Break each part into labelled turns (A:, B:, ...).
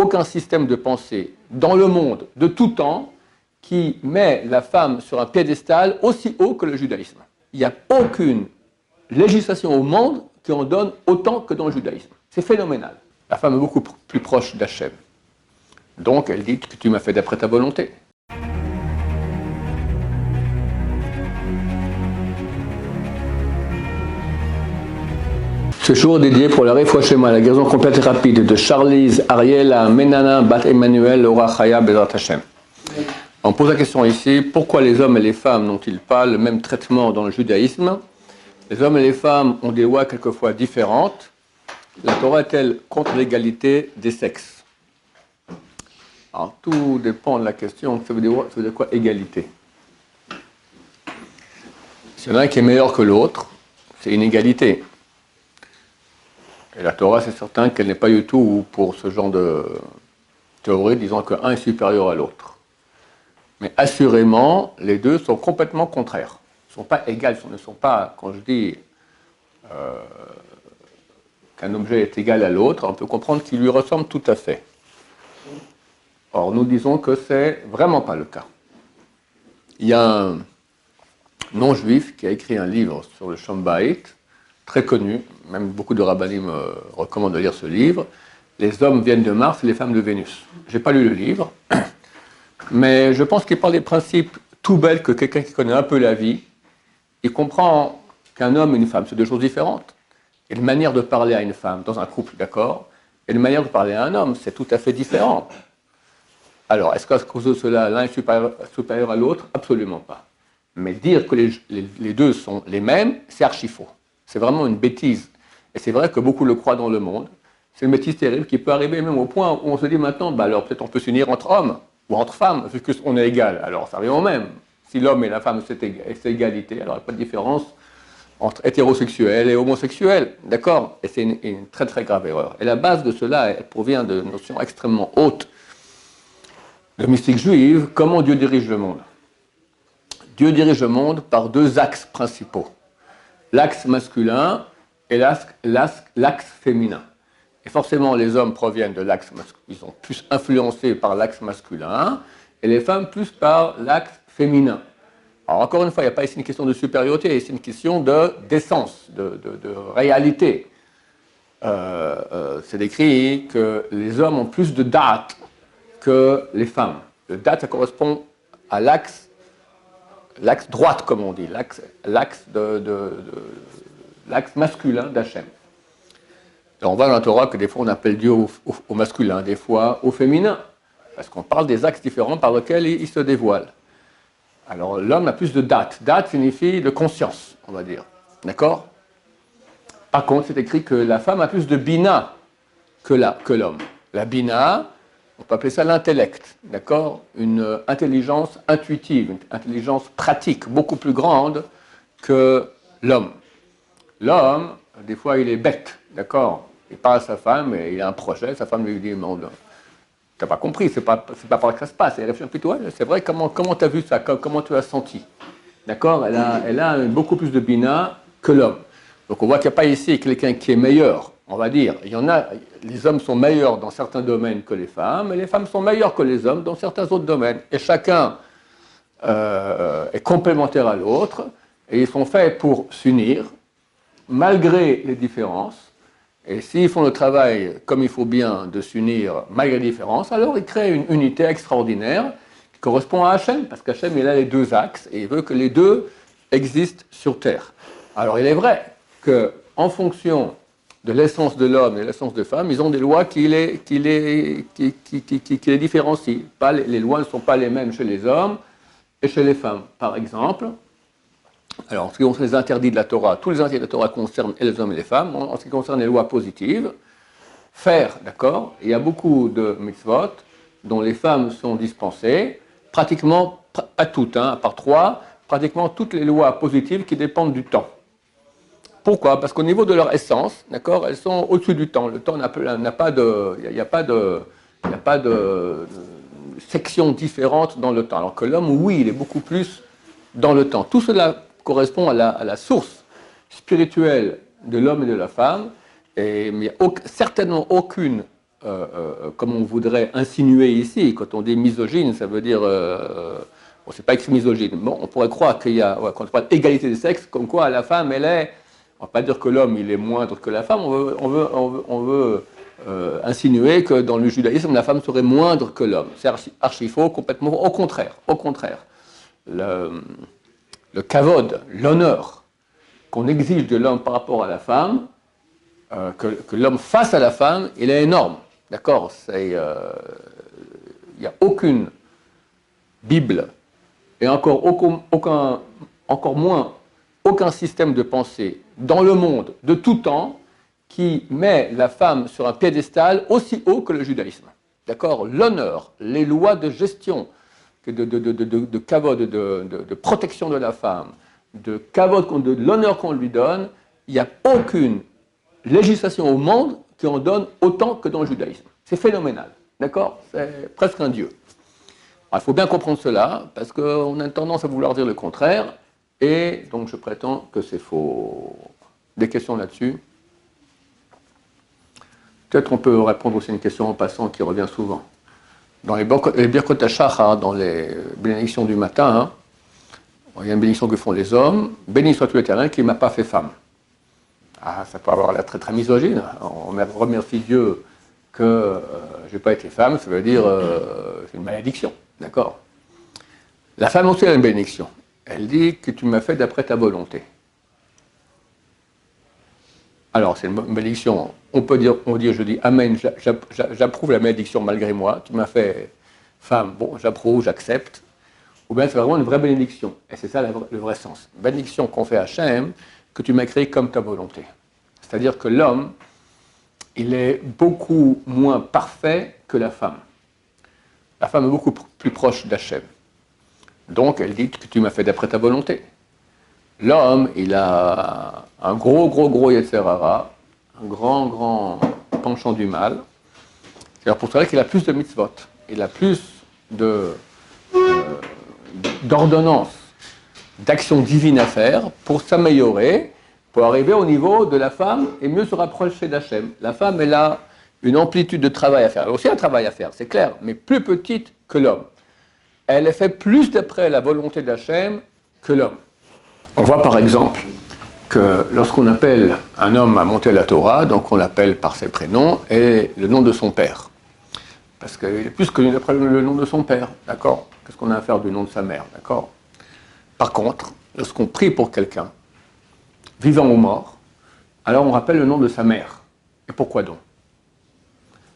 A: aucun système de pensée dans le monde de tout temps qui met la femme sur un piédestal aussi haut que le judaïsme. Il n'y a aucune législation au monde qui en donne autant que dans le judaïsme. C'est phénoménal. La femme est beaucoup plus proche d'Hachem. Donc elle dit que tu m'as fait d'après ta volonté. Ce jour dédié pour la Refoua Shema, la guérison complète et rapide de Charlize, Ariela, Menana, Bat Emmanuel, Laura Chaya, Bezrat Hashem. On pose la question ici, pourquoi les hommes et les femmes n'ont-ils pas le même traitement dans le judaïsme? Les hommes et les femmes ont des lois quelquefois différentes. La Torah est-elle contre l'égalité des sexes? Alors tout dépend de la question, ça veut dire quoi égalité? S'il y en a un qui est meilleur que l'autre, c'est une égalité. Et la Torah, c'est certain qu'elle n'est pas du tout pour ce genre de théorie, disant qu'un est supérieur à l'autre. Mais assurément, les deux sont complètement contraires. Ils ne sont pas égales, ils ne sont pas, quand je dis qu'un objet est égal à l'autre, on peut comprendre qu'il lui ressemble tout à fait. Or, nous disons que c'est vraiment pas le cas. Il y a un non-juif qui a écrit un livre sur le Shalom Bayit, très connu, même beaucoup de rabbinim recommandent de lire ce livre. Les hommes viennent de Mars et les femmes de Vénus. Je n'ai pas lu le livre, mais je pense qu'il parle des principes tout bêtes que quelqu'un qui connaît un peu la vie, il comprend qu'un homme et une femme, c'est deux choses différentes. Et une manière de parler à une femme dans un couple, d'accord, et une manière de parler à un homme, c'est tout à fait différent. Alors, est-ce qu'à cause de cela, l'un est supérieur à l'autre? Absolument pas. Mais dire que les deux sont les mêmes, c'est archi faux. C'est vraiment une bêtise. Et c'est vrai que beaucoup le croient dans le monde. C'est une bêtise terrible qui peut arriver même au point où on se dit maintenant, bah alors peut-être on peut s'unir entre hommes ou entre femmes, vu qu'on est égal. Alors ça revient au même. Si l'homme et la femme c'est égalité, alors il n'y a pas de différence entre hétérosexuels et homosexuels. D'accord? Et c'est une très très grave erreur. Et la base de cela, elle provient de notions extrêmement hautes de mystique juive. Comment Dieu dirige le monde? Dieu dirige le monde par deux axes principaux. L'axe masculin et l'axe féminin. Et forcément, les hommes proviennent de l'axe masculin, ils sont plus influencés par l'axe masculin, et les femmes plus par l'axe féminin. Alors encore une fois, il n'y a pas ici une question de supériorité, c'est une question d'essence, de réalité. C'est décrit que les hommes ont plus de date que les femmes. Le date, ça correspond à l'axe droite, comme on dit, l'axe masculin d'Hachem. On voit dans la Torah que des fois on appelle Dieu au masculin, des fois au féminin, parce qu'on parle des axes différents par lesquels il se dévoile. Alors l'homme a plus de date. Date signifie de conscience, on va dire. D'accord? Par contre, c'est écrit que la femme a plus de bina que l'homme. La bina, on peut appeler ça l'intellect, d'accord? Une intelligence intuitive, une intelligence pratique, beaucoup plus grande que l'homme. L'homme, des fois, il est bête, d'accord? Il parle à sa femme et il a un projet, sa femme lui dit, mais t'as pas compris, c'est pas par là que ça se passe. Elle réfléchit plutôt, c'est vrai, comment tu as vu ça, comment tu as senti? D'accord? Elle a beaucoup plus de bina que l'homme. Donc on voit qu'il n'y a pas ici quelqu'un qui est meilleur. On va dire, les hommes sont meilleurs dans certains domaines que les femmes, et les femmes sont meilleures que les hommes dans certains autres domaines. Et chacun est complémentaire à l'autre, et ils sont faits pour s'unir, malgré les différences. Et s'ils font le travail comme il faut bien de s'unir malgré les différences, alors ils créent une unité extraordinaire qui correspond à Hachem, parce qu'Hachem, il a les deux axes, et il veut que les deux existent sur Terre. Alors il est vrai qu'en fonction de l'essence de l'homme et de l'essence de la femme, ils ont des lois qui les différencient. Les lois ne sont pas les mêmes chez les hommes et chez les femmes. Par exemple, alors, en ce qui concerne les interdits de la Torah, tous les interdits de la Torah concernent les hommes et les femmes. En ce qui concerne les lois positives, faire, d'accord, il y a beaucoup de mitzvot dont les femmes sont dispensées, pratiquement, pas toutes, à part 3, pratiquement toutes les lois positives qui dépendent du temps. Pourquoi? Parce qu'au niveau de leur essence, d'accord, elles sont au-dessus du temps. Le temps n'a pas de, il n'y a pas de section différente dans le temps. Alors que l'homme, oui, il est beaucoup plus dans le temps. Tout cela correspond à la source spirituelle de l'homme et de la femme, mais il n'y a certainement aucune comme on voudrait insinuer ici. Quand on dit misogyne, ça veut dire... bon, c'est pas écrit misogyne. Bon, on pourrait croire qu'il y a, quand on parle d'égalité des sexes, comme quoi la femme, elle est... On ne va pas dire que l'homme, il est moindre que la femme. On veut insinuer que dans le judaïsme, la femme serait moindre que l'homme. C'est archi faux, complètement au contraire. Au contraire. Le kavod, l'honneur qu'on exige de l'homme par rapport à la femme, que l'homme fasse à la femme, il est énorme. D'accord? Il n'y a aucune Bible, et encore moins aucun système de pensée dans le monde de tout temps qui met la femme sur un piédestal aussi haut que le judaïsme. D'accord? L'honneur, les lois de gestion, de kavod, de protection de la femme, de kavod, de l'honneur qu'on lui donne, il n'y a aucune législation au monde qui en donne autant que dans le judaïsme. C'est phénoménal. D'accord? C'est presque un dieu. Alors, il faut bien comprendre cela, parce qu'on a tendance à vouloir dire le contraire, et donc je prétends que c'est faux. Des questions là-dessus? Peut-être on peut répondre aussi à une question en passant qui revient souvent. Dans les Birkot HaShachar, dans les bénédictions du matin, il y a une bénédiction que font les hommes. Béni soit-tu l'Éternel qui ne m'a pas fait femme. Ah, ça peut avoir l'air très très misogyne. On remercie Dieu que je n'ai pas été femme, ça veut dire c'est une malédiction. D'accord? La femme aussi a une bénédiction. Elle dit que tu m'as fait d'après ta volonté. Alors, c'est une bénédiction. On dit, je dis Amen, j'approuve la bénédiction malgré moi. Tu m'as fait femme, bon, j'approuve, j'accepte. Ou bien c'est vraiment une vraie bénédiction. Et c'est ça le vrai sens. Bénédiction qu'on fait à Hachem, que tu m'as créé comme ta volonté. C'est-à-dire que l'homme, il est beaucoup moins parfait que la femme. La femme est beaucoup plus proche d'Hachem. Donc, elle dit que tu m'as fait d'après ta volonté. L'homme, il a un gros Yetzer Hara, un grand penchant du mal. C'est pour cela qu'il a plus de mitzvot. Il a plus d'ordonnances, d'actions divines à faire pour s'améliorer, pour arriver au niveau de la femme et mieux se rapprocher d'Hachem. La femme, elle a une amplitude de travail à faire. Elle a aussi un travail à faire, c'est clair, mais plus petite que l'homme. Elle est faite plus d'après la volonté d'Hachem que l'homme. On voit par exemple que lorsqu'on appelle un homme à monter la Torah, donc on l'appelle par ses prénoms et le nom de son père. Parce qu'il est plus connu d'après le nom de son père, d'accord? Qu'est-ce qu'on a à faire du nom de sa mère, d'accord? Par contre, lorsqu'on prie pour quelqu'un, vivant ou mort, alors on rappelle le nom de sa mère. Et pourquoi donc?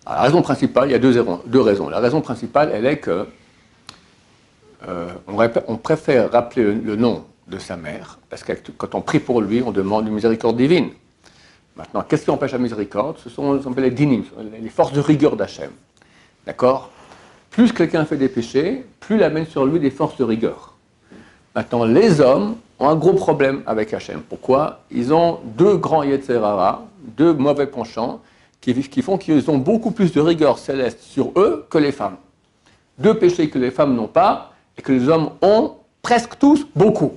A: Alors, la raison principale, il y a deux raisons. La raison principale, elle est que on préfère rappeler le nom de sa mère, parce que quand on prie pour lui, on demande une miséricorde divine. Maintenant, qu'est-ce qui empêche la miséricorde? Ce sont les dinim, les forces de rigueur d'Hachem. D'accord? Plus quelqu'un fait des péchés, plus il amène sur lui des forces de rigueur. Maintenant, les hommes ont un gros problème avec Hachem. Pourquoi? Ils ont deux grands Yetzer Hara, deux mauvais penchants, qui font qu'ils ont beaucoup plus de rigueur céleste sur eux que les femmes. Deux péchés que les femmes n'ont pas, et que les hommes ont presque tous beaucoup.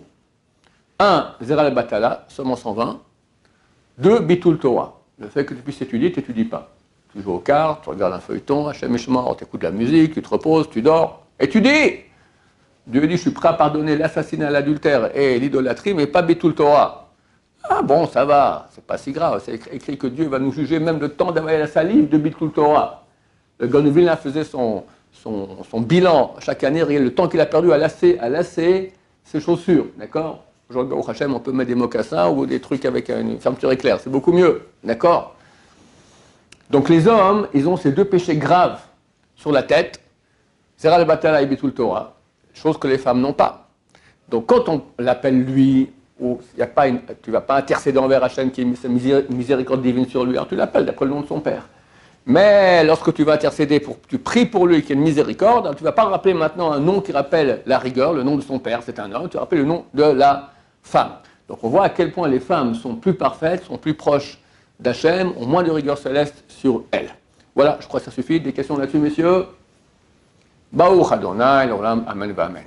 A: Un, Zeral Batala, seulement 120. Deux, Bitul Torah. Le fait que tu puisses étudier, tu n'étudies pas. Tu joues aux cartes, tu regardes un feuilleton, Hachem Ishmor, tu écoutes de la musique, tu te reposes, tu dors. Étudie! Dieu dit, je suis prêt à pardonner l'assassinat, l'adultère et l'idolâtrie, mais pas Bitul Torah. Ah bon, ça va, c'est pas si grave. C'est écrit que Dieu va nous juger même le temps d'avaler la salive de Bitul Torah. Le Gaon de Vilna faisait son bilan chaque année, regardez le temps qu'il a perdu à lasser ses chaussures, d'accord? Aujourd'hui, au Hachem, on peut mettre des mocassins ou des trucs avec une fermeture éclair, c'est beaucoup mieux, d'accord? Donc les hommes, ils ont ces deux péchés graves sur la tête, Zeral Batala et Bitul Torah, chose que les femmes n'ont pas. Donc quand on l'appelle lui, ou tu ne vas pas intercéder envers Hachem qui est miséricorde divine sur lui, alors tu l'appelles d'après le nom de son père. Mais lorsque tu vas intercéder, tu pries pour lui qui est une miséricorde, tu ne vas pas rappeler maintenant un nom qui rappelle la rigueur, le nom de son père, c'est un homme, tu rappelles le nom de la femme. Donc on voit à quel point les femmes sont plus parfaites, sont plus proches d'Hachem, ont moins de rigueur céleste sur elles. Voilà, je crois que ça suffit. Des questions là-dessus, messieurs? Baruch Adonai, l'olam, amen, amen.